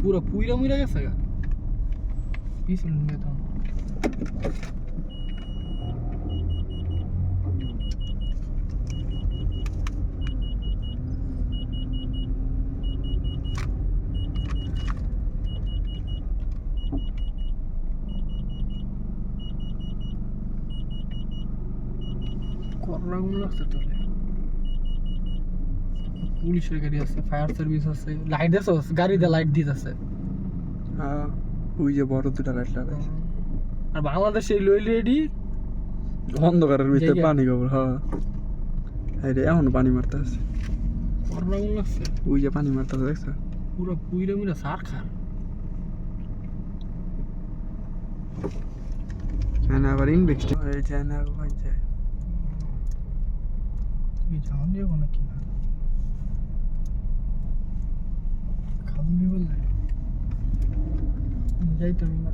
পুরো পুইরা মুইরা গেছে গা পিছন নিয়ে তো করোনা গুলো লাগছে তোলে পুলিশের গাড়ি আছে ফায়ার সার্ভিস আছে লাইট আছে গাড়িতে লাইট দিতেছে হ্যাঁ ওই যে বড় দুটা লাইট লাগাইছে আর বাংলাদেশে লইলি এডি অন্ধকারের ভিতরে পানি খবর হ্যাঁ রে এখন পানি মারতে আছে করোনা গুলো লাগছে ওই যে পানি মারতে আছে দেখছো পুরো পুইরা মুইরা সার খান চায়না আবার ইনভেস্ট এই চায়না পঞ্চায়েত তুমি জানো নিয়ে কোনো কি না খালি বললে যাইতাম না